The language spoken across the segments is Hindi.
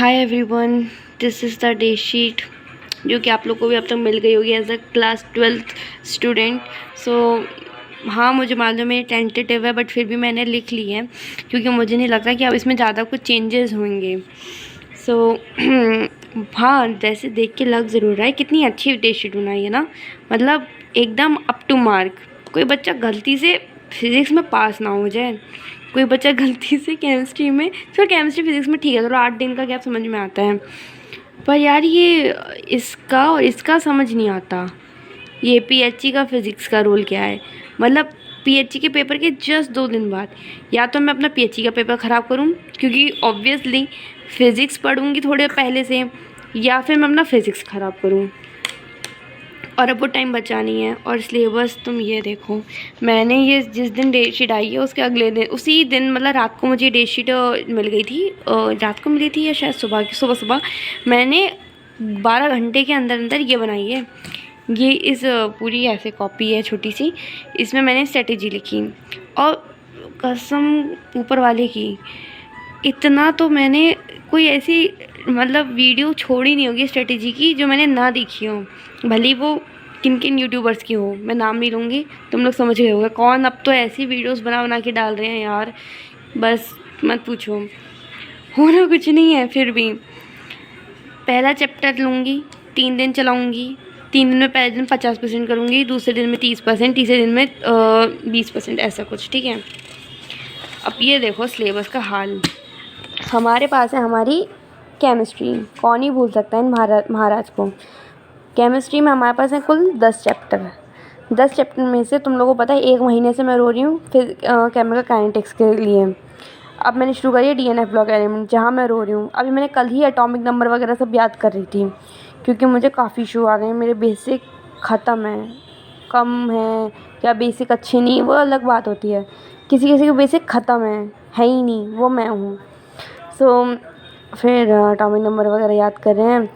Hi everyone, this is the day sheet जो कि आप लोग को भी अब तक मिल गई होगी as a class 12th student. So हाँ, मुझे मालूम है टेंटेटिव है, बट फिर भी मैंने लिख ली है क्योंकि मुझे नहीं लगता कि अब इसमें ज़्यादा कुछ चेंजेस होंगे। सो हाँ, जैसे देख के लग ज़रूर रहा है कितनी अच्छी डे शीट बनाई है ना, मतलब एकदम अप टू मार्क। कोई बच्चा गलती से फिज़िक्स में पास ना हो जाए, कोई बच्चा गलती से केमिस्ट्री में, चलो केमिस्ट्री फिज़िक्स में ठीक है, चलो 8 दिन का गैप समझ में आता है, पर यार ये इसका और इसका समझ नहीं आता। ये पीएचई का फ़िज़िक्स का रोल क्या है, मतलब पीएचई के पेपर के जस्ट 2 दिन बाद या तो मैं अपना पीएचई का पेपर ख़राब करूं क्योंकि ऑब्वियसली फ़िज़िक्स पढ़ूंगी थोड़े पहले से, या फिर मैं अपना फ़िज़िक्स ख़राब करूं, और अब वो टाइम बचा नहीं है। और सिलेबस तुम ये देखो, मैंने ये जिस दिन डेट शीट आई है उसके अगले दिन, उसी दिन मतलब रात को मुझे डेट शीट मिल गई थी, रात को मिली थी या शायद सुबह सुबह मैंने 12 घंटे के अंदर अंदर ये बनाई है। ये इस पूरी ऐसे कॉपी है छोटी सी, इसमें मैंने स्ट्रेटेजी लिखी, और कसम ऊपर वाले की, इतना तो मैंने कोई ऐसी मतलब वीडियो छोड़ी नहीं होगी स्ट्रेटेजी की जो मैंने ना देखी हो, भले ही वो किन किन यूट्यूबर्स की हो। मैं नाम नहीं लूँगी, तुम लोग समझ गए होगे कौन। अब तो ऐसी वीडियोस बना बना के डाल रहे हैं यार, बस मत पूछो, होना कुछ नहीं है। फिर भी पहला चैप्टर लूँगी, 3 दिन चलाऊँगी, 3 दिन में पहले दिन 50% करूँगी, दूसरे दिन में 30%, तीसरे दिन में 20%, ऐसा कुछ, ठीक है। अब ये देखो सिलेबस का हाल, हमारे पास है हमारी केमिस्ट्री, कौन ही भूल सकता है इन महाराज को। केमिस्ट्री में हमारे पास है कुल 10 चैप्टर। 10 चैप्टर में से तुम लोगों को पता है 1 महीने से मैं रो रही हूँ फिर केमिकल काइनेटिक्स के लिए। अब मैंने शुरू करी है डीएनए ब्लॉक एलिमेंट, जहाँ मैं रो रही हूँ। अभी मैंने कल ही एटॉमिक नंबर वगैरह सब याद कर रही थी क्योंकि मुझे काफ़ी इशू आ गए हैं, मेरे बेसिक ख़त्म है, कम है या बेसिक अच्छे नहीं, वो अलग बात होती है। किसी किसी के बेसिक ख़त्म है ही नहीं, वो मैं हूँ। सो फिर एटॉमिक नंबर वगैरह याद कर रहे हैं।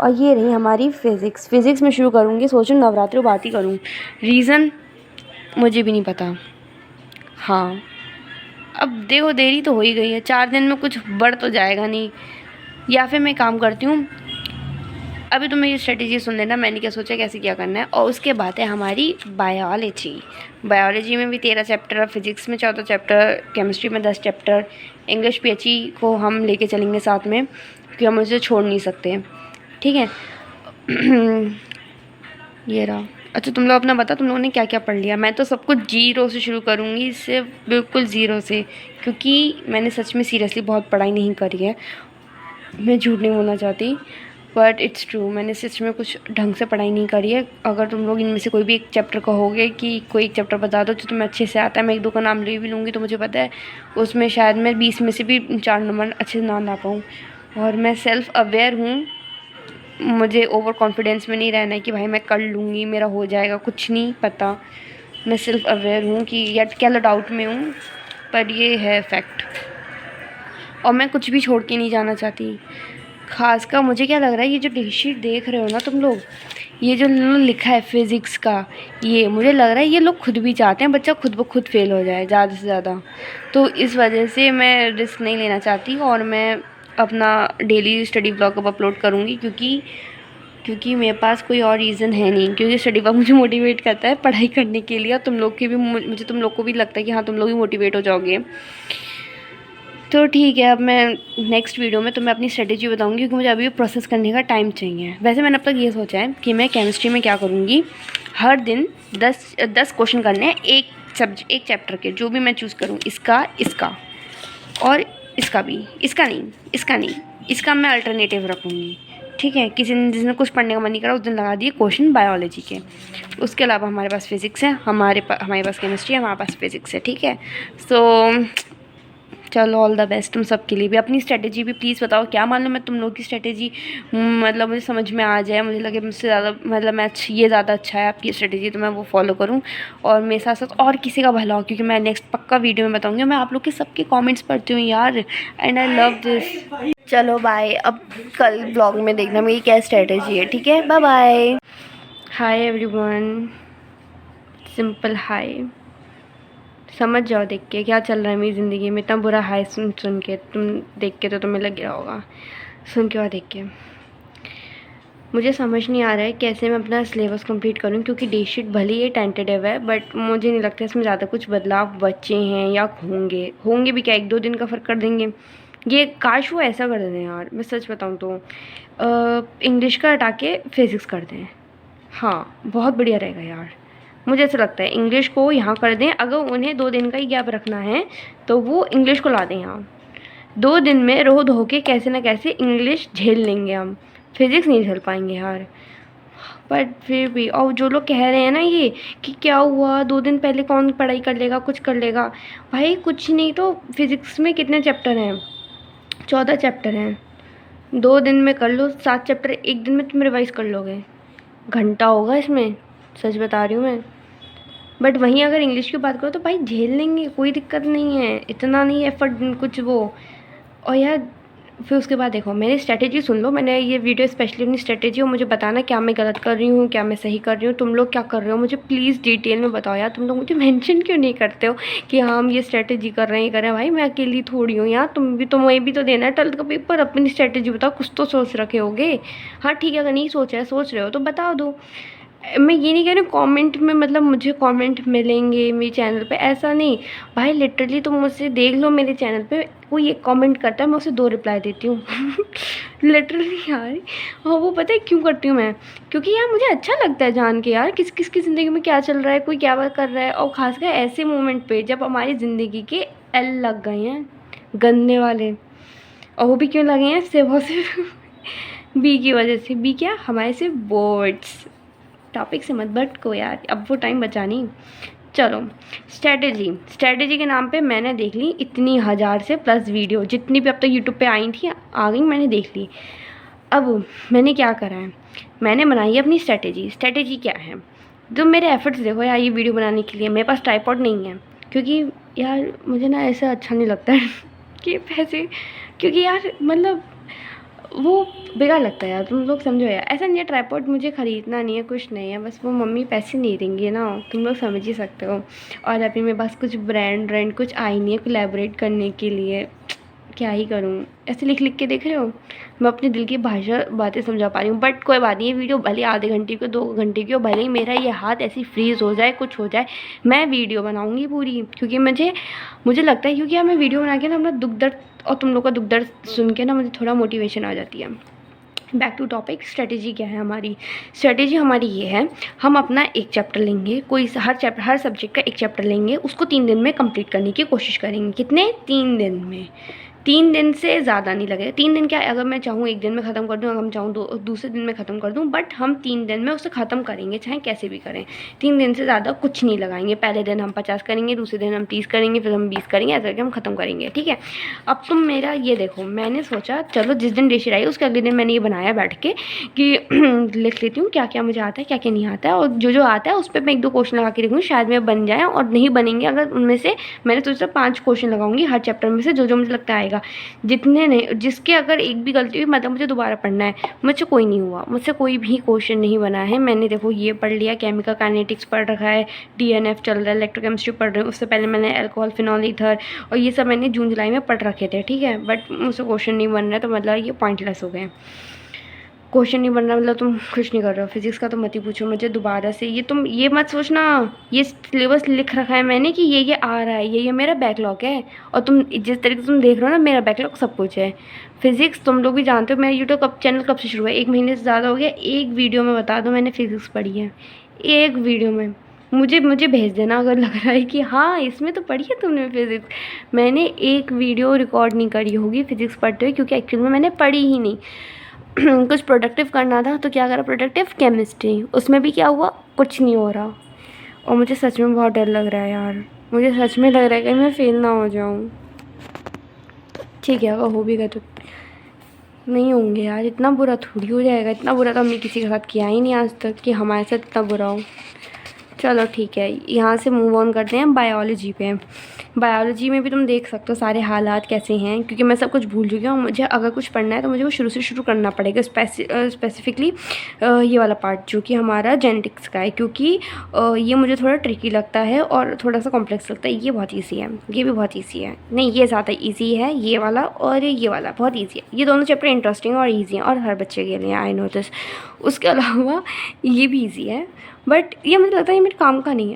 और ये रही हमारी फ़िज़िक्स में शुरू करूँगी, सोचो नवरात्रि बात ही करूँ। रीज़न मुझे भी नहीं पता। हाँ, अब देखो देरी तो हो ही गई है, 4 दिन में कुछ बढ़ तो जाएगा नहीं। या फिर मैं काम करती हूँ, अभी तो मेरी स्ट्रेटेजी सुन लेना मैंने क्या सोचा कैसे क्या करना है। और उसके बाद है हमारी बायोलॉजी में भी 13 चैप्टर, फिज़िक्स में 14 चैप्टर, केमिस्ट्री में 10 चैप्टर, इंग्लिश पीएचई को हम लेके चलेंगे साथ में क्योंकि हम उसे छोड़ नहीं सकते, ठीक है। ये रहा। अच्छा, तुम लोग अपना बता, तुम लोगों ने क्या क्या पढ़ लिया। मैं तो सब कुछ जीरो से शुरू करूँगी, इससे बिल्कुल ज़ीरो से, क्योंकि मैंने सच में सीरियसली बहुत पढ़ाई नहीं करी है। मैं झूठ नहीं बोलना चाहती, बट इट्स ट्रू, मैंने सच में कुछ ढंग से पढ़ाई नहीं करी है। अगर तुम लोग इनमें से कोई भी एक चैप्टर कहोगे कि कोई एक चैप्टर बता दो जो तुम्हें अच्छे से आता है, मैं 1-2 का नाम ले भी लूँगी, तो मुझे पता है उसमें शायद मैं 20 में से भी 4 नंबर अच्छे से ना ला पाऊँ। और मैं सेल्फ़ अवेयर हूँ, मुझे ओवर कॉन्फिडेंस में नहीं रहना है कि भाई मैं कर लूँगी, मेरा हो जाएगा, कुछ नहीं पता। मैं सेल्फ़ अवेयर हूँ कि या क्या डाउट में हूँ, पर ये है फैक्ट। और मैं कुछ भी छोड़ के नहीं जाना चाहती। ख़ासकर मुझे क्या लग रहा है, ये जो डे शीट देख रहे हो ना तुम लोग, ये जो लिखा है फिज़िक्स का, ये मुझे लग रहा है ये लोग खुद भी चाहते हैं बच्चा खुद ब खुद फेल हो जाए ज़्यादा से ज़्यादा। तो इस वजह से मैं रिस्क नहीं लेना चाहती और मैं अपना डेली स्टडी ब्लॉग अब अपलोड करूँगी, क्योंकि मेरे पास कोई और रीज़न है नहीं, क्योंकि स्टडी ब्लॉग मुझे मोटिवेट करता है पढ़ाई करने के लिए, और तुम लोग की भी, मुझे तुम लोग को भी लगता है कि हाँ तुम लोग भी मोटिवेट हो जाओगे। तो ठीक है, अब मैं नेक्स्ट वीडियो में तुम्हें अपनी स्ट्रेटेजी बताऊंगी क्योंकि मुझे अभी प्रोसेस करने का टाइम चाहिए। वैसे मैंने अब तक ये सोचा है कि मैं केमिस्ट्री में क्या करूँगी, हर दिन 10 क्वेश्चन करने हैं, एक चैप्टर के, जो भी मैं चूज़ करूँ, इसका और इसका भी, इसका मैं अल्टरनेटिव रखूँगी, ठीक है। किसी दिन जिसने कुछ पढ़ने का मन नहीं करा उस दिन लगा दिए क्वेश्चन बायोलॉजी के। उसके अलावा हमारे पास फिज़िक्स है, हमारे पास केमिस्ट्री है, हमारे पास फिज़िक्स है, ठीक है। सो चलो, ऑल द बेस्ट तुम सब के लिए भी। अपनी स्ट्रेटेजी भी प्लीज़ बताओ, क्या मालूम मैं तुम लोग की स्ट्रेटेजी मतलब मुझे समझ में आ जाए, मुझे लगे मुझसे ज़्यादा मतलब ये ज़्यादा अच्छा है आपकी स्ट्रेटेजी, तो मैं वो फॉलो करूँ और मेरे साथ साथ और किसी का भला हो, क्योंकि मैं नेक्स्ट पक्का वीडियो में बताऊँगी। मैं आप लोग के सबके कमेंट्स पढ़ती हूँ यार, एंड आई लव दिस। चलो बाय, अब कल ब्लॉग में देखना मेरी क्या स्ट्रेटेजी है, ठीक है। Bye bye. Hi everyone, simple hi, समझ जाओ देख के क्या चल रहा है मेरी ज़िंदगी में। इतना बुरा है सुन सुन के, तुम देख के तो तुम्हें लग गया होगा, सुन के और देख के। मुझे समझ नहीं आ रहा है कैसे मैं अपना सिलेबस कंप्लीट करूं, क्योंकि डे शीट भले ही टेंटेटिव है बट मुझे नहीं लगता इसमें ज़्यादा कुछ बदलाव बचे हैं या होंगे भी क्या, 1-2 दिन का फ़र्क कर देंगे। ये काश वो ऐसा कर दें यार, मैं सच बताऊं तो इंग्लिश का हटा के फिज़िक्स कर दें। हाँ बहुत बढ़िया रहेगा यार, मुझे ऐसा लगता है इंग्लिश को यहाँ कर दें। अगर उन्हें 2 दिन का ही गैप रखना है तो वो इंग्लिश को ला दें यहाँ। 2 दिन में रो धो के कैसे ना कैसे इंग्लिश झेल लेंगे हम, फिज़िक्स नहीं झेल पाएंगे यार। बट फिर भी, और जो लोग कह रहे हैं ना ये कि क्या हुआ 2 दिन पहले कौन पढ़ाई कर लेगा, कुछ कर लेगा, भाई कुछ नहीं तो फिज़िक्स में कितने चैप्टर हैं, 14 चैप्टर हैं। 2 दिन में कर लो 7 चैप्टर, 1 दिन में तुम रिवाइज़ कर लोगे, घंटा होगा इसमें, सच बता रही हूँ मैं। बट वहीं अगर इंग्लिश की बात करो तो भाई झेल लेंगे, कोई दिक्कत नहीं है, इतना नहीं है एफर्ट कुछ वो। और यार फिर उसके बाद देखो मेरी स्ट्रैटेजी सुन लो, मैंने ये वीडियो स्पेशली अपनी स्ट्रैटेजी, और मुझे बताना क्या मैं गलत कर रही हूँ क्या मैं सही कर रही हूँ, तुम लोग क्या कर रहे हो मुझे प्लीज़ डिटेल में बताओ यार। तुम लोग मुझे मेंशन क्यों नहीं करते हो कि हाँ हम ये स्ट्रैटेजी कर रहे हैं भाई मैं अकेली थोड़ी हूँ यार, तुम्हें भी तो देना है 12th का पेपर, अपनी स्ट्रैटेजी बताओ, कुछ तो सोच रखे होगे। हाँ ठीक है, अगर नहीं सोच रहे हो तो बता दो। मैं ये नहीं कह रही हूँ कमेंट में, मतलब मुझे कमेंट मिलेंगे मेरे चैनल पे, ऐसा नहीं भाई, लिटरली तुम मुझसे देख लो मेरे चैनल पे कोई एक कमेंट करता है मैं उसे 2 रिप्लाई देती हूँ लिटरली यार। और वो पता है क्यों करती हूँ मैं, क्योंकि यार मुझे अच्छा लगता है जान के यार किस किस की ज़िंदगी में क्या चल रहा है, कोई क्या बात कर रहा है, और ख़ासकर ऐसे मोमेंट पे जब हमारी ज़िंदगी के एल लग गए हैं गंदे वाले। और वो भी क्यों लगे हैं, सिर्फ बी की वजह से। बी क्या, हमारे सिर्फ बोर्ड्स। टॉपिक से मत भटको यार, अब वो टाइम बचा नहीं। चलो स्ट्रैटेजी के नाम पे मैंने देख ली इतनी 1000 से प्लस वीडियो, जितनी भी अब तक यूट्यूब पे आई थी आ गई, मैंने देख ली। अब मैंने क्या करा है, मैंने बनाई है अपनी स्ट्रैटेजी क्या है। तो मेरे एफर्ट्स देखो यार, ये वीडियो बनाने के लिए मेरे पास ट्राइपॉड नहीं है, क्योंकि यार मुझे ना ऐसा अच्छा नहीं लगता है कि पैसे, क्योंकि यार मतलब वो बेकार लगता है यार, तुम लोग समझो यार। ऐसा नहीं है ट्राइपॉड मुझे ख़रीदना नहीं है, कुछ नहीं है, बस वो मम्मी पैसे नहीं देंगी ना, तुम लोग समझ ही सकते हो। और अभी मेरे पास कुछ ब्रांड कुछ आई नहीं है कोलैबोरेट करने के लिए, क्या ही करूँ, ऐसे लिख लिख के देख रहे हो मैं अपने दिल की भाषा बातें समझा पा रही हूँ। बट कोई बात नहीं, ये वीडियो भले आधे घंटे की 2 घंटे की हो, भले ही मेरा ये हाथ ऐसी फ्रीज़ हो जाए कुछ हो जाए, मैं वीडियो बनाऊँगी पूरी, क्योंकि मुझे लगता है, क्योंकि यार मैं वीडियो बना के ना अपना दुख दर्द और तुम लोग का दुख दर्द सुन के ना मुझे थोड़ा मोटिवेशन आ जाती है। बैक टू टॉपिक, स्ट्रेटेजी क्या है हमारी। स्ट्रेटेजी हमारी ये है, हम अपना एक चैप्टर लेंगे, हर सब्जेक्ट का एक चैप्टर लेंगे, उसको 3 दिन में कंप्लीट करने की कोशिश करेंगे। कितने, 3 दिन में, 3 दिन से ज़्यादा नहीं लगेगा। 3 दिन क्या, अगर मैं चाहूँ 1 दिन में ख़त्म कर दूँ, अगर हम चाहूँ दूसरे दिन में ख़त्म कर दूँ, बट हम 3 दिन में उसे ख़त्म करेंगे, चाहे कैसे भी करें। 3 दिन से ज़्यादा कुछ नहीं लगाएंगे। पहले दिन हम 50 करेंगे, दूसरे दिन हम 30 करेंगे, फिर हम 20 करेंगे, ऐसा करके हम ख़त्म करेंगे, ठीक है। अब तुम मेरा ये देखो, मैंने सोचा चलो जिस दिन डेट शीट आई उसके अगले दिन मैंने ये बनाया बैठ के कि लिख लेती हूँ क्या क्या मुझे आता है क्या क्या नहीं आता है, और जो आता है उस पर मैं 1-2 क्वेश्चन लगा के लिखूँगी, शायद मैं बन जाए, और नहीं बनेंगे अगर उनमें से, मैंने सोचा 5 क्वेश्चन लगाऊंगी हर चैप्टर में से, जो मुझे लगता आएगा। जितने नहीं, जिसके अगर एक भी गलती हुई मतलब मुझे दोबारा पढ़ना है। मुझसे कोई नहीं हुआ, मुझसे कोई भी क्वेश्चन नहीं बना है। मैंने देखो ये पढ़ लिया, केमिकल काइनेटिक्स पढ़ रखा है, DNF चल रहा है, इलेक्ट्रोकेमिस्ट्री पढ़ रही हूँ, उससे पहले मैंने अल्कोहल फिनॉल ईथर और ये सब मैंने जून जुलाई में पढ़ रखे थे, ठीक है। बट मुझसे क्वेश्चन नहीं बन रहा है, तो मतलब ये पॉइंटलेस हो गए। क्वेश्चन नहीं बन रहा मतलब तुम कुछ नहीं कर रहे हो। फिजिक्स का तो मत ही पूछो मुझे दोबारा से, ये तुम ये मत सोचना, ये सिलेबस लिख रखा है मैंने कि ये आ रहा है, ये मेरा बैकलॉग है। और तुम जिस तरीके से तुम देख रहे हो ना, मेरा बैकलॉग सब कुछ है। फिज़िक्स तुम लोग भी जानते हो, मेरा यूट्यूब चैनल कब से शुरू हुआ है, 1 महीने से ज़्यादा हो गया। एक वीडियो में बता दो मैंने फिज़िक्स पढ़ी है, एक वीडियो में। मुझे भेज देना अगर लग रहा है कि हाँ इसमें तो पढ़ी है तुमने फिज़िक्स। मैंने एक वीडियो रिकॉर्ड नहीं करी होगी फिज़िक्स पढ़ते हुए, क्योंकि एक्चुअली में मैंने पढ़ी ही नहीं। कुछ प्रोडक्टिव करना था तो क्या करा, प्रोडक्टिव केमिस्ट्री, उसमें भी क्या हुआ, कुछ नहीं हो रहा। और मुझे सच में बहुत डर लग रहा है यार, मुझे सच में लग रहा है कि मैं फ़ेल ना हो जाऊँ। ठीक है, अगर हो भी गया तो नहीं होंगे यार, इतना बुरा थोड़ी हो जाएगा, इतना बुरा तो हमने किसी के साथ किया ही नहीं आज तक कि हमारे साथ इतना बुरा हो। चलो ठीक है, यहाँ से मूव ऑन करते हैं बायोलॉजी पे। बायोलॉजी में भी तुम देख सकते हो सारे हालात कैसे हैं, क्योंकि मैं सब कुछ भूल चुकी हूँ। मुझे अगर कुछ पढ़ना है तो मुझे वो शुरू से शुरू करना पड़ेगा, स्पेसिफिकली ये वाला पार्ट जो कि हमारा जेनेटिक्स का है, क्योंकि ये मुझे थोड़ा ट्रिकी लगता है और थोड़ा सा कॉम्प्लेक्स लगता है। ये बहुत ईजी है, ये भी बहुत ईजी है, नहीं ये ज़्यादा ईजी है, ये वाला और ये वाला बहुत ईजी है। ये दोनों चैप्टर इंटरेस्टिंग और ईजी हैं और हर बच्चे के लिए, आई नो दिस। उसके अलावा ये भी ईजी है, बट ये मुझे लगता है ये मेरे काम का नहीं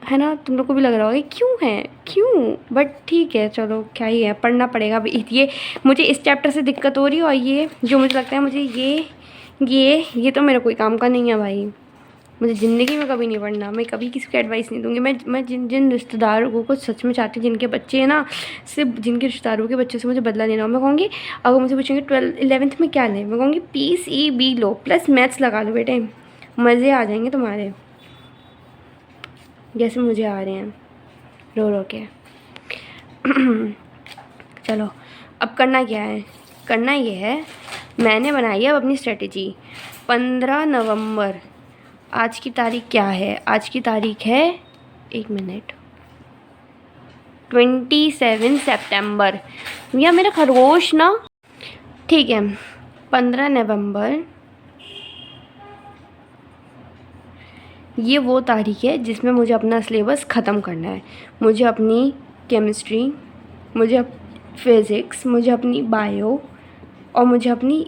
है ना। तुम लोग को भी लग रहा होगा क्यों है क्यों, बट ठीक है चलो क्या ही है, पढ़ना पड़ेगा। अब ये मुझे इस चैप्टर से दिक्कत हो रही है और ये जो मुझे लगता है मुझे ये तो मेरा कोई काम का नहीं है भाई। मुझे ज़िंदगी में कभी नहीं पढ़ना, मैं कभी किसी को एडवाइस नहीं दूँगी। मैं जिन रिश्तेदारों को सच में चाहती हूँ जिनके बच्चे हैं ना, सिर्फ जिनके रिश्तेदारों के बच्चों से मुझे बदला लेना हो, मैं कहूँगी अगर मुझे पूछेंगे 11th में क्या लें, मैं कहूँगी PCB लो प्लस मैथ्स लगा लो बेटे, मज़े आ जाएंगे तुम्हारे जैसे मुझे आ रहे हैं रो रो के। चलो अब करना क्या है, करना ये है, मैंने बनाई है अब अपनी स्ट्रेटेजी। 15 नवंबर, आज की तारीख क्या है, आज की तारीख है 1 मिनट 27 सितंबर। या मेरा खरगोश ना, ठीक है 15 नवंबर ये वो तारीख है जिसमें मुझे अपना सिलेबस ख़त्म करना है। मुझे अपनी केमिस्ट्री, मुझे फिज़िक्स, मुझे अपनी बायो और मुझे अपनी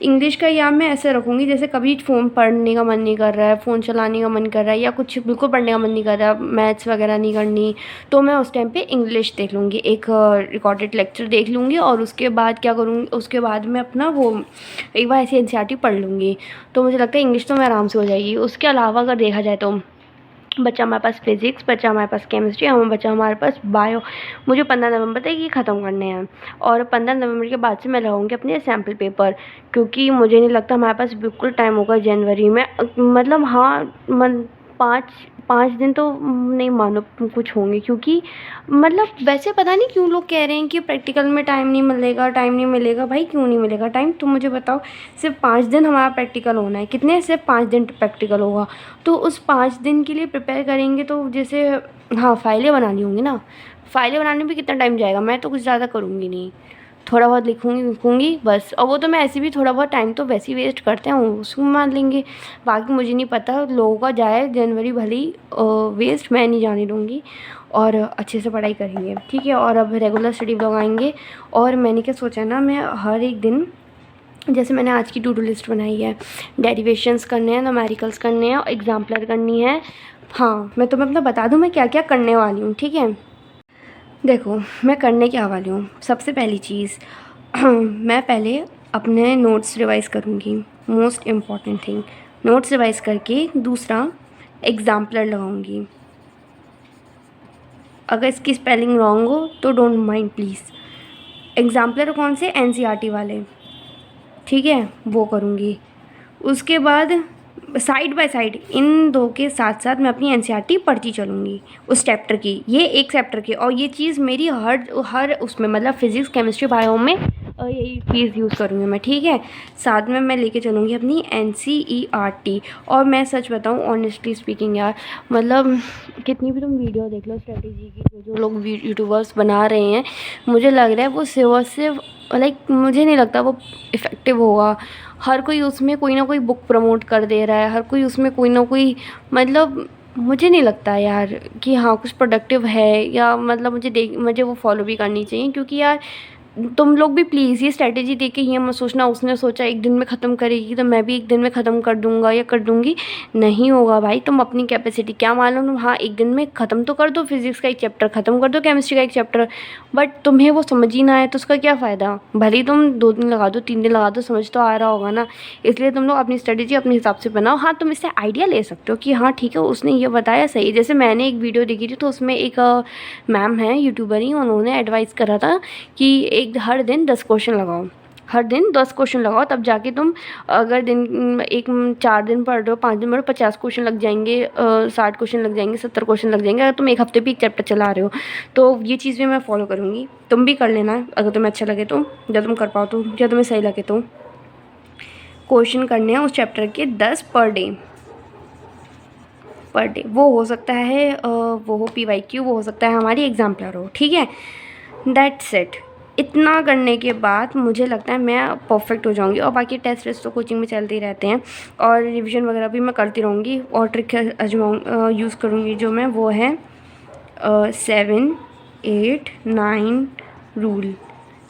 इंग्लिश का याद मैं ऐसे रखूँगी जैसे कभी फ़ोन पढ़ने का मन नहीं कर रहा है, फ़ोन चलाने का मन कर रहा है या कुछ बिल्कुल पढ़ने का मन नहीं कर रहा, मैथ्स वगैरह नहीं करनी, तो मैं उस टाइम पे इंग्लिश देख लूँगी, एक रिकॉर्डेड लेक्चर देख लूँगी और उसके बाद क्या करूँगी, उसके बाद मैं अपना वो एक बार ऐसी NCERT पढ़ लूँगी। तो मुझे लगता है इंग्लिश तो मैं आराम से हो जाएगी। उसके अलावा अगर देखा जाए तो बचा हमारे पास फिज़िक्स, बचा हमारे पास केमिस्ट्री, बचा हमारे पास बायो। मुझे 15 नवंबर तक ये ख़त्म करने हैं और 15 नवंबर के बाद से मैं लगाऊंगी अपने सैम्पल पेपर, क्योंकि मुझे नहीं लगता हमारे पास बिल्कुल टाइम होगा जनवरी में। मतलब हाँ, पाँच दिन तो नहीं मानो कुछ होंगे, क्योंकि मतलब वैसे पता नहीं क्यों लोग कह रहे हैं कि प्रैक्टिकल में टाइम नहीं मिलेगा। भाई क्यों नहीं मिलेगा टाइम, तुम मुझे बताओ। सिर्फ 5 दिन हमारा प्रैक्टिकल होना है, कितने, सिर्फ 5 दिन प्रैक्टिकल होगा, तो उस 5 दिन के लिए प्रिपेयर करेंगे तो जैसे हाँ फाइलें बनानी होंगी ना, फाइलें बनाने में कितना टाइम जाएगा। मैं तो कुछ ज़्यादा करूँगी नहीं, थोड़ा बहुत लिखूँगी बस, और वो तो मैं ऐसे भी थोड़ा बहुत टाइम तो वैसे ही वेस्ट करते हैं, उसको मान लेंगे। बाकी मुझे नहीं पता, लोगों का जाए जनवरी भले ही वेस्ट, मैं नहीं जाने दूँगी और अच्छे से पढ़ाई करेंगे, ठीक है। और अब रेगुलर स्टडी ब्लॉग आएंगे और मैंने क्या सोचा है ना, मैं हर एक दिन जैसे मैंने आज की टू डू लिस्ट बनाई है, डेरिवेशंस करने हैं, न्यूमेरिकल्स करने हैं और एग्जाम्पलर करनी है। हाँ मैं तुम्हें अपना बता दूँ मैं क्या क्या करने वाली हूँ, ठीक है। देखो मैं करने क्या वाली हूँ, सबसे पहली चीज़ मैं पहले अपने नोट्स रिवाइज़ करूँगी, most important thing. Notes revise करके दूसरा एग्जाम्पलर लगाऊँगी। अगर इसकी स्पेलिंग रॉन्ग हो तो डोंट माइंड प्लीज़। एग्जाम्पलर कौन से, NCERT वाले, ठीक है, वो करूँगी। उसके बाद साइड बाय साइड इन दो के साथ साथ मैं अपनी NCERT पढ़ती चलूँगी उस चैप्टर की, ये एक चैप्टर की। और ये चीज़ मेरी हर उसमें, मतलब फिज़िक्स केमिस्ट्री बायो में यही चीज़ यूज़ करूँगी मैं, ठीक है। साथ में मैं लेके चलूँगी अपनी NCERT। और मैं सच बताऊँ ऑनेस्टली स्पीकिंग यार, मतलब कितनी भी तुम वीडियो देख लो स्ट्रेटेजी की, जो लोग यूट्यूबर्स बना रहे हैं, मुझे लग रहा है वो सिर्फ लाइक मुझे नहीं लगता वो इफ़ेक्टिव होगा। हर कोई उसमें कोई ना कोई बुक प्रमोट कर दे रहा है, हर कोई उसमें कोई ना कोई, मतलब मुझे नहीं लगता यार कि हाँ कुछ प्रोडक्टिव है, या मतलब मुझे वो फॉलो भी करनी चाहिए। क्योंकि यार तुम लोग भी प्लीज़ ये स्ट्रैटेजी देख के ये मत सोचना उसने सोचा एक दिन में ख़त्म करेगी तो मैं भी एक दिन में ख़त्म कर दूँगा या कर दूँगी, नहीं होगा भाई। तुम अपनी कैपेसिटी क्या मालूम, तुम हाँ एक दिन में ख़त्म तो कर दो, फिज़िक्स का एक चैप्टर ख़त्म कर दो, केमिस्ट्री का एक चैप्टर, बट तुम्हें वो समझ ही ना आए तो उसका क्या फ़ायदा। भले ही तुम 2 दिन लगा दो, 3 दिन लगा दो, समझ तो आ रहा होगा ना। इसलिए तुम लोग अपनी स्ट्रैटेजी अपने हिसाब से बनाओ। हाँ तुम इससे आइडिया ले सकते हो कि हाँ ठीक है उसने ये बताया सही। जैसे मैंने एक वीडियो देखी थी तो उसमें एक मैम है यूट्यूबर ही, उन्होंने एडवाइस करा था कि हर दिन 10 क्वेश्चन लगाओ, हर दिन 10 क्वेश्चन लगाओ, तब जाके तुम अगर 4 दिन पढ़ रहे हो, 5 दिन पढ़ रहे हो, 50 क्वेश्चन लग जाएंगे, 60 क्वेश्चन लग जाएंगे, 70 क्वेश्चन लग जाएंगे। अगर तुम एक हफ्ते भी एक चैप्टर चला रहे हो तो ये चीज़ भी मैं फॉलो करूँगी, तुम भी कर लेना अगर तुम्हें अच्छा लगे तो, जब तुम कर पाओ तो, जब तुम्हें सही लगे तो। क्वेश्चन करने हैं उस चैप्टर के 10 पर डे, पर डे। वो हो सकता है वो हो PYQ, वो हो सकता है हमारी एग्जाम्पलर हो, ठीक है। That's it. इतना करने के बाद मुझे लगता है मैं परफेक्ट हो जाऊंगी। और बाकी टेस्ट वेस्ट तो कोचिंग में चलते ही रहते हैं, और रिवीजन वगैरह भी मैं करती रहूँगी। और ट्रिक यूज़ करूँगी जो मैं, वो है 7, 8, 9 रूल।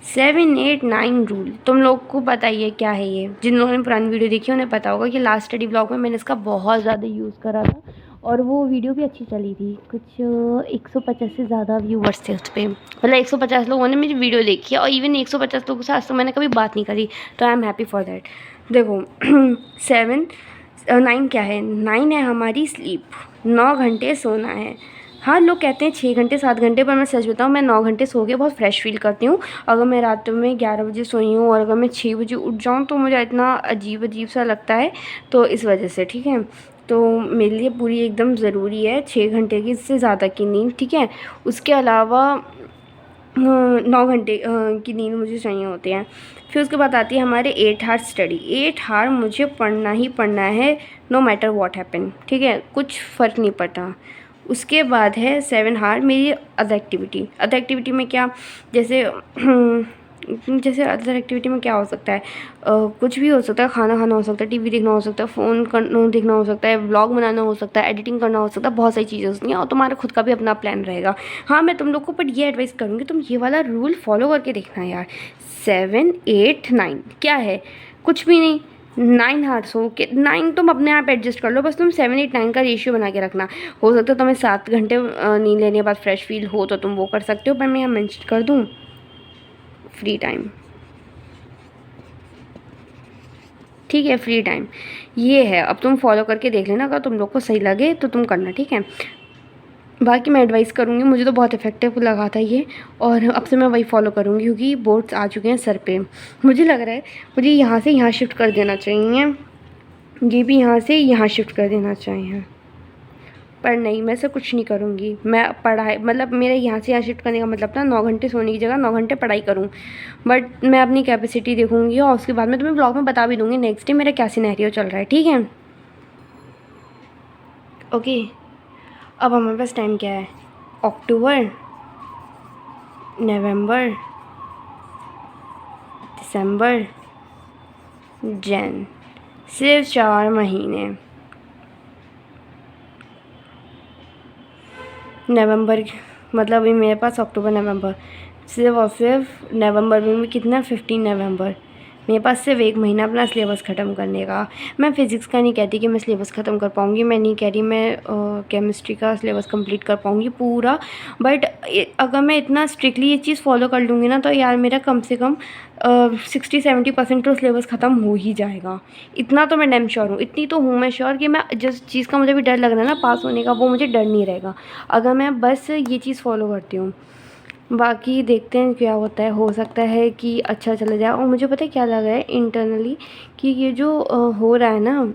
7, 8, 9 रूल तुम लोग को पता ही है क्या है ये। जिन लोगों ने पुरानी वीडियो देखी उन्हें पता होगा कि लास्ट स्टडी ब्लॉग में मैंने इसका बहुत ज़्यादा यूज़ करा था, और वो वीडियो भी अच्छी चली थी। कुछ 150 से ज़्यादा व्यूवर्स थे उस पर, मतलब 150 लोगों ने मेरी वीडियो देखी है। और इवन 150 लोगों से आज तो मैंने कभी बात नहीं करी, तो I am happy for that. देखो 9 क्या है? 9 है हमारी स्लीप, 9 घंटे सोना है। हाँ, लोग कहते हैं 6 घंटे 7 घंटे, पर मैं सच बताऊँ, मैं 9 घंटे सो के बहुत फ्रेश फील करती हूँ। अगर मैं रात में 11 बजे सोई हूँ और अगर मैं 6 बजे उठ जाऊँ तो मुझे इतना अजीब अजीब सा लगता है। तो इस वजह से, ठीक है, तो मेरे लिए पूरी एकदम ज़रूरी है 6 घंटे की, इससे ज़्यादा की नींद, ठीक है। उसके अलावा 9 घंटे की नींद मुझे चाहिए होती है। फिर उसके बाद आती है हमारे 8 आवर स्टडी। 8 आवर मुझे पढ़ना ही पढ़ना है, नो मैटर व्हाट हैपन, ठीक है, कुछ फ़र्क नहीं पड़ता। उसके बाद है 7 आवर मेरी अदर एक्टिविटी। अदर एक्टिविटी में क्या, जैसे जैसे अदर एक्टिविटी में क्या हो सकता है, कुछ भी हो सकता है। खाना खाना हो सकता है, टीवी देखना हो सकता है, फ़ोन देखना हो सकता है, व्लॉग बनाना हो सकता है, एडिटिंग करना हो सकता है, बहुत सारी चीज़ें होती हैं। और तुम्हारा खुद का भी अपना प्लान रहेगा। हाँ, मैं तुम लोग को बट ये एडवाइस करूँगी, तुम ये वाला रूल फॉलो करके देखना यार। 7, 8, 9 क्या है, कुछ भी नहीं। 9 आवर्स हो के 9 तुम अपने आप एडजस्ट कर लो, बस तुम 7, 8, 9 का रेशियो बना के रखना। हो सकता है तुम्हें 7 घंटे नींद लेने के बाद फ्रेश फील हो तो तुम वो कर सकते हो, पर मैं यहाँ मेंशन कर दूँ फ्री टाइम, ठीक है, फ्री टाइम ये है। अब तुम फॉलो करके देख लेना, अगर तुम लोग को सही लगे तो तुम करना, ठीक है। बाकी मैं एडवाइस करूँगी, मुझे तो बहुत इफेक्टिव लगा था ये, और अब से मैं वही फॉलो करूँगी, क्योंकि बोर्ड्स आ चुके हैं सर पे। मुझे लग रहा है मुझे यहाँ से यहाँ शिफ्ट कर देना चाहिए, ये भी यहाँ से यहाँ शिफ्ट कर देना चाहिए, पर नहीं, मैं ऐसा कुछ नहीं करूँगी। मैं पढ़ाई, मतलब मेरे यहाँ से यहाँ शिफ्ट करने का मतलब था 9 घंटे सोने की जगह 9 घंटे पढ़ाई करूँ। बट मैं अपनी कैपेसिटी देखूँगी, और उसके बाद मैं तुम्हें ब्लॉग में बता भी दूँगी नेक्स्ट डे मेरा क्या सिनेरियो चल रहा है, ठीक है। ओके, अब हमारे पास टाइम क्या है, अक्टूबर, नवंबर, दिसंबर, जन, सिर्फ 4 महीने। नवंबर मतलब ये मेरे पास अक्टूबर नवंबर, सिर्फ और सिर्फ नवंबर में कितना, 15 नवंबर। मेरे पास सिर्फ 1 महीना अपना सिलेबस ख़त्म करने का। मैं फ़िज़िक्स का नहीं कहती कि मैं सिलेबस ख़त्म कर पाऊँगी, मैं नहीं कह रही मैं केमिस्ट्री का सिलेबस कंप्लीट कर पाऊँगी पूरा, बट अगर मैं इतना स्ट्रिक्टली ये चीज़ फॉलो कर लूँगी ना, तो यार मेरा कम से कम 60-70% तो सिलेबस ख़त्म हो ही जाएगा। इतना तो मैं डैम श्योर हूँ, इतनी तो हूँ मैं श्योर कि मैं जिस चीज़ का मुझे भी डर लग रहा है ना पास होने का, वो मुझे डर नहीं रहेगा अगर मैं बस ये चीज़ फॉलो करती हूँ। बाकी देखते हैं क्या होता है, हो सकता है कि अच्छा चला जाए। और मुझे पता है क्या लगा है इंटरनली, कि ये जो हो रहा है ना,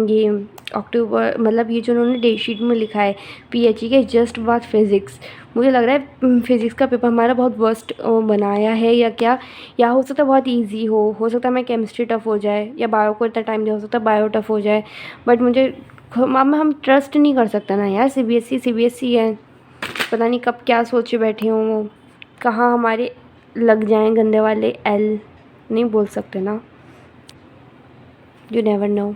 ये अक्टूबर, मतलब ये जो उन्होंने डेट शीट में लिखा है PHE के जस्ट बाद फिज़िक्स, मुझे लग रहा है फिज़िक्स का पेपर हमारा बहुत वर्स्ट बनाया है या क्या, या हो सकता है बहुत ईजी हो सकता है मैं केमिस्ट्री टफ़ हो जाए, या बायो को इतना टाइम दिया, हो सकता है बायो टफ़ हो जाए। बट मुझे हम ट्रस्ट नहीं कर सकते ना यार, CBSE है, पता नहीं कब क्या सोचे बैठे हों वो, कहाँ हमारे लग जाएं गंदे वाले एल, नहीं बोल सकते ना, यू नेवर नो।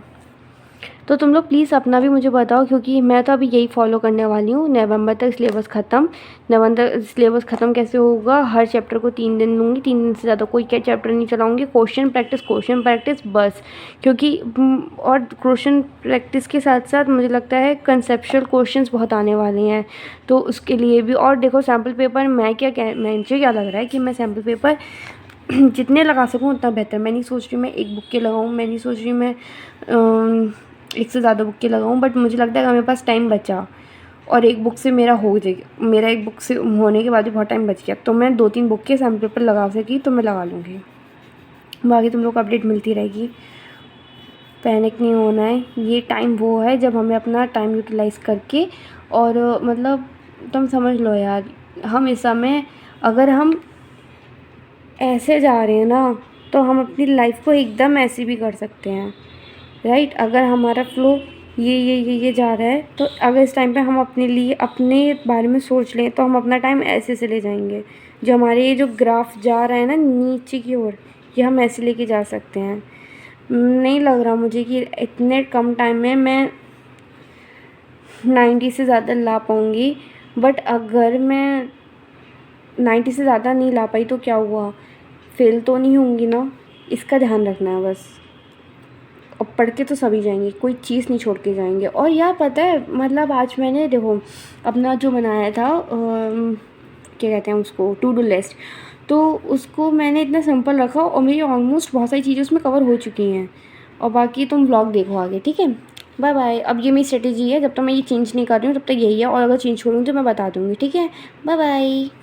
तो तुम लोग प्लीज़ अपना भी मुझे बताओ, क्योंकि मैं तो अभी यही फॉलो करने वाली हूँ। नवंबर तक सिलेबस ख़त्म। नवंबर सिलेबस ख़त्म कैसे होगा, हर चैप्टर को 3 दिन लूँगी, 3 दिन से ज़्यादा कोई क्या चैप्टर नहीं चलाऊँगी। क्वेश्चन प्रैक्टिस बस, क्योंकि और क्वेश्चन प्रैक्टिस के साथ साथ मुझे लगता है कंसेप्चुअल क्वेश्चंस बहुत आने वाले हैं, तो उसके लिए भी। और देखो सैम्पल पेपर, मुझे क्या लग रहा है कि मैं सैम्पल पेपर जितने लगा सकूँ उतना बेहतर। मैं नहीं सोच रही मैं एक बुक के लगाऊँ, मैं नहीं सोच रही मैं एक से ज़्यादा बुक के लगाऊँ, बट मुझे लगता है अगर मेरे पास टाइम बचा और एक बुक से मेरा हो जाएगा, मेरा एक बुक से होने के बाद भी बहुत टाइम बच गया, तो मैं 2-3 बुक के सैम्पल पेपर लगा सकी तो मैं लगा लूँगी। बाकी तुम लोग को अपडेट मिलती रहेगी, पैनिक नहीं होना है। ये टाइम वो है जब हमें अपना टाइम यूटिलाइज़ करके, और मतलब तुम समझ लो यार, हम इस समय अगर हम ऐसे जा रहे हैं ना, तो हम अपनी लाइफ को एकदम ऐसे भी कर सकते हैं, राइट। अगर हमारा फ्लो ये जा रहा है, तो अगर इस टाइम पे हम अपने लिए अपने बारे में सोच लें तो हम अपना टाइम ऐसे से ले जाएंगे। जो हमारे ये जो ग्राफ जा रहा है ना नीचे की ओर, ये हम ऐसे लेके जा सकते हैं। नहीं लग रहा मुझे कि इतने कम टाइम में मैं 90 से ज़्यादा ला पाऊँगी, बट अगर मैं 90 से ज़्यादा नहीं ला पाई तो क्या हुआ, फेल तो नहीं होंगी ना, इसका ध्यान रखना है बस। और पढ़ के तो सभी जाएंगे, कोई चीज़ नहीं छोड़ के जाएंगे। और यार पता है मतलब आज मैंने देखो अपना जो बनाया था क्या कहते हैं उसको, टू डू लिस्ट, तो उसको मैंने इतना सिंपल रखा और मेरी ऑलमोस्ट बहुत सारी चीज़ें उसमें कवर हो चुकी हैं। और बाकी तुम व्लॉग देखो आगे, ठीक है। Bye bye. अब ये मेरी स्ट्रेटेजी है, जब तक मैं ये चेंज नहीं कर रही हूँ तब तक यही है, और अगर चेंज करूँगी तो मैं बता दूँगी, ठीक है। Bye bye.